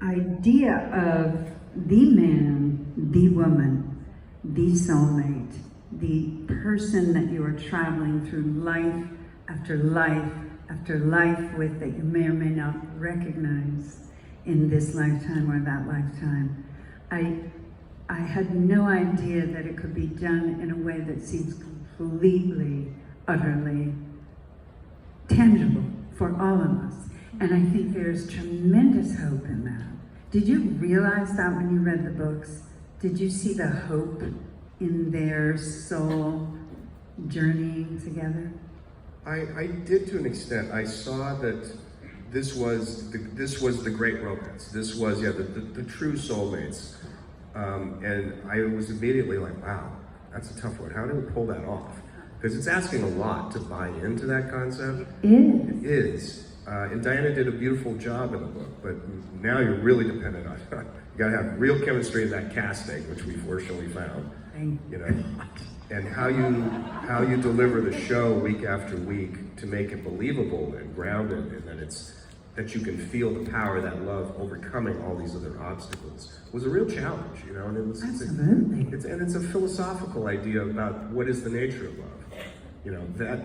idea of the man, the woman, the soulmate, the person that you are traveling through life after life after life with, that you may or may not recognize in this lifetime or that lifetime. I had no idea that it could be done in a way that seems completely, utterly tangible for all of us. And I think there's tremendous hope in that. Did you realize that when you read the books? Did you see the hope in their soul journeying together? I did, to an extent. I saw that this was the great romance. This was, the true soulmates. And I was immediately like, wow, that's a tough one. How do we pull that off? Because it's asking a lot to buy into that concept. It is. And Diana did a beautiful job in the book, but now you're really dependent on you gotta have real chemistry in that casting, which we fortunately found. You know, and how you deliver the show week after week to make it believable and grounded, and that you can feel the power of that love overcoming all these other obstacles was a real challenge, you know. And it was absolutely. It's a philosophical idea about what is the nature of love. You know,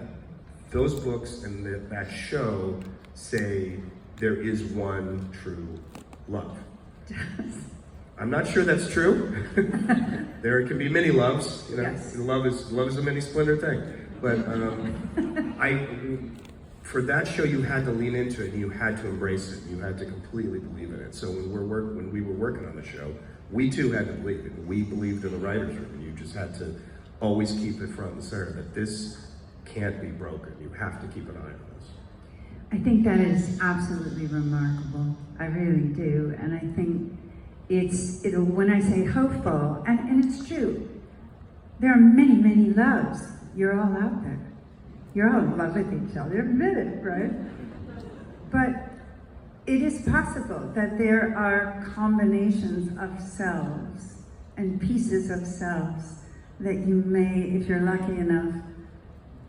those books and that show say there is one true love. I'm not sure that's true. There can be many loves, you know. Yes. Love is a many splendored thing. But for that show, you had to lean into it and you had to embrace it. You had to completely believe in it. So when we were working on the show, we too had to believe it. We believed in the writer's room, and you just had to always keep it front and center that this can't be broken. You have to keep an eye on this. I think that is absolutely remarkable. I really do. And I think when I say hopeful, and it's true, there are many, many loves. You're all out there. You're all in love with each other, admit it, right? But it is possible that there are combinations of selves and pieces of selves that you may, if you're lucky enough,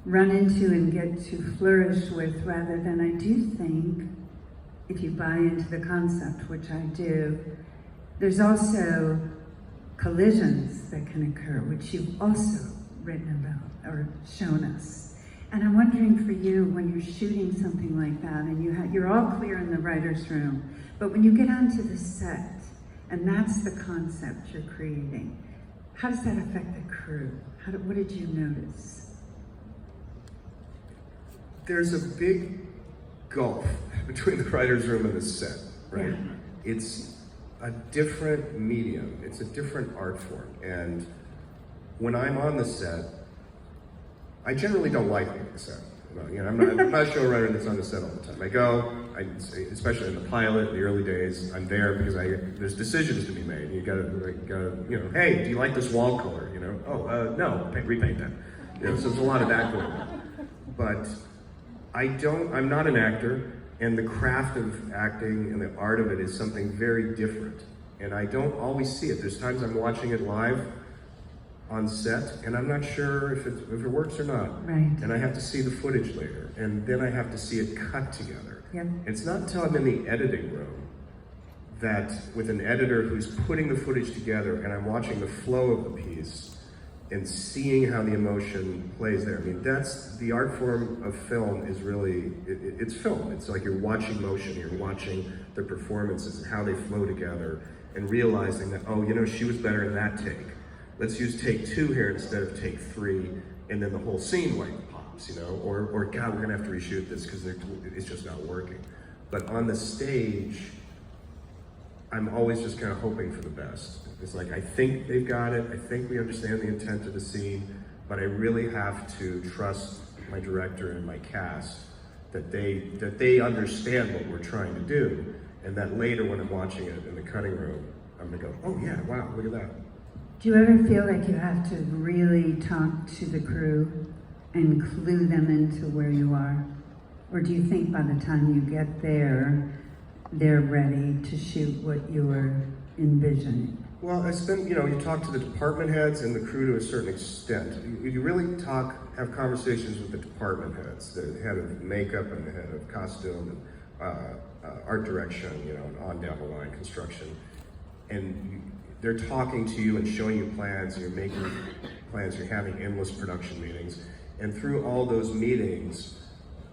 run into and get to flourish with, rather than, I do think, if you buy into the concept, which I do, there's also collisions that can occur, which you've also written about or shown us. And I'm wondering for you, when you're shooting something like that, and you're all clear in the writer's room, but when you get onto the set, and that's the concept you're creating, how does that affect the crew? What did you notice? There's a big gulf between the writer's room and the set, right? Yeah. It's a different medium. It's a different art form. And when I'm on the set, I generally don't like being on the set. You know, I'm not a showrunner that's on the set all the time. I go, especially in the pilot, the early days, I'm there because there's decisions to be made. You gotta, you know, hey, do you like this wall color? You know, no, repaint that. You know, so there's a lot of that going on. But I'm not an actor, and the craft of acting and the art of it is something very different. And I don't always see it. There's times I'm watching it live on set, and I'm not sure if it works or not. Right. And I have to see the footage later, and then I have to see it cut together. Yep. It's not until I'm in the editing room that, with an editor who's putting the footage together, and I'm watching the flow of the piece, and seeing how the emotion plays there. I mean, that's the art form of film. Is really, it's film. It's like you're watching motion, you're watching the performances and how they flow together, and realizing that, oh, you know, she was better in that take. Let's use take 2 here instead of take 3, and then the whole scene like pops, you know, or God, we're gonna have to reshoot this because it's just not working. But on the stage, I'm always just kind of hoping for the best. It's like, I think they've got it, I think we understand the intent of the scene, but I really have to trust my director and my cast that they understand what we're trying to do, and that later when I'm watching it in the cutting room, I'm gonna go, oh yeah, wow, look at that. Do you ever feel like you have to really talk to the crew and clue them into where you are? Or do you think by the time you get there, they're ready to shoot what you were envisioning? Well, you talk to the department heads and the crew to a certain extent. You really have conversations with the department heads, the head of makeup and the head of costume, and art direction, and on down the line, construction, and they're talking to you and showing you plans, you're making plans, you're having endless production meetings, and through all those meetings,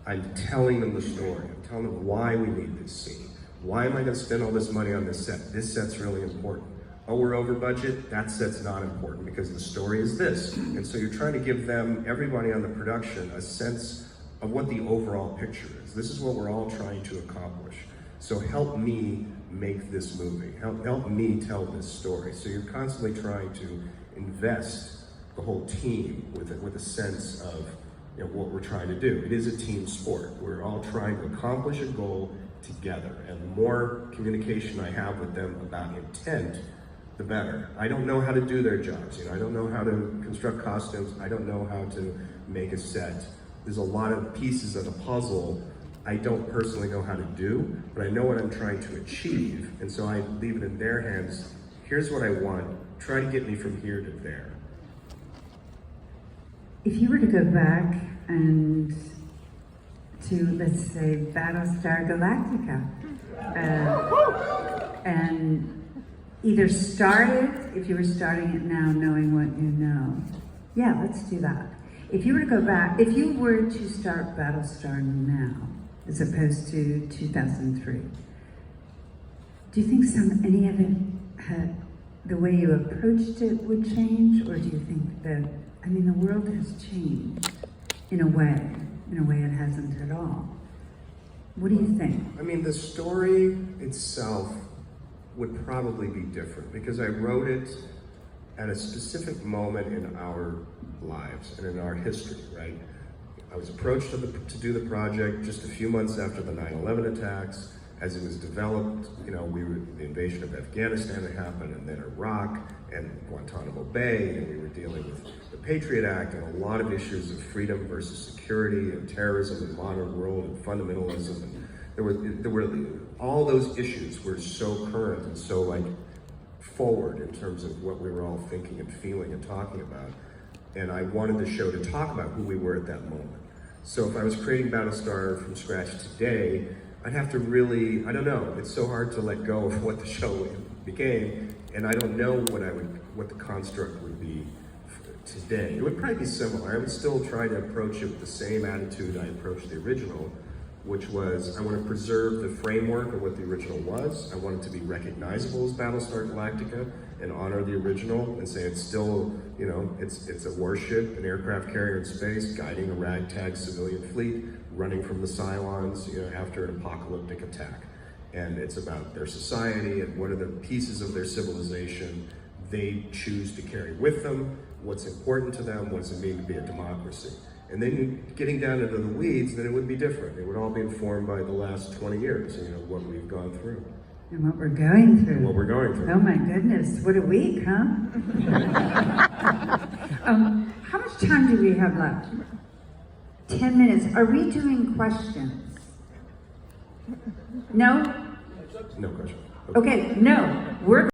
I'm telling them the story. I'm telling them why we need this scene. Why am I going to spend all this money on this set? This set's really important. Oh, we're over budget? That set's not important because the story is this. And so you're trying to give them, everybody on the production, a sense of what the overall picture is. This is what we're all trying to accomplish. So help me make this movie. Help me tell this story. So you're constantly trying to invest the whole team with a sense of what we're trying to do. It is a team sport. We're all trying to accomplish a goal together. And the more communication I have with them about intent, the better. I don't know how to do their jobs. I don't know how to construct costumes. I don't know how to make a set. There's a lot of pieces of the puzzle I don't personally know how to do, but I know what I'm trying to achieve. And so I leave it in their hands. Here's what I want. Try to get me from here to there. If you were to go back and to, let's say, Battlestar Galactica, and either start it, if you were starting it now knowing what you know. Yeah, let's do that. If you were to go back, if you were to start Battlestar now, as opposed to 2003, do you think any of it the way you approached it would change, or do you think that, the world has changed in a way it hasn't at all? What do you think? The story itself would probably be different because I wrote it at a specific moment in our lives and in our history, right? I was approached to do the project just a few months after the 9/11 attacks. As it was developed, the invasion of Afghanistan had happened, and then Iraq, and Guantanamo Bay, and we were dealing with the Patriot Act, and a lot of issues of freedom versus security, and terrorism in the modern world, and fundamentalism, and there were all those issues were so current and so forward in terms of what we were all thinking and feeling and talking about. And I wanted the show to talk about who we were at that moment. So if I was creating Battlestar from scratch today, I'd have to really, I don't know, it's so hard to let go of what the show became, and I don't know what the construct would be today. It would probably be similar. I would still try to approach it with the same attitude I approached the original, which was I want to preserve the framework of what the original was. I want it to be recognizable as Battlestar Galactica and honor the original and say it's still, it's a warship, an aircraft carrier in space, guiding a ragtag civilian fleet, running from the Cylons, after an apocalyptic attack. And it's about their society and what are the pieces of their civilization they choose to carry with them, what's important to them, what does it mean to be a democracy. And then getting down into the weeds, then it would be different. It would all be informed by the last 20 years, what we've gone through. And what we're going through. What we're going through. Oh my goodness, what a week, huh? How much time do we have left? 10 minutes. Are we doing questions? No? No question. Okay, no. We're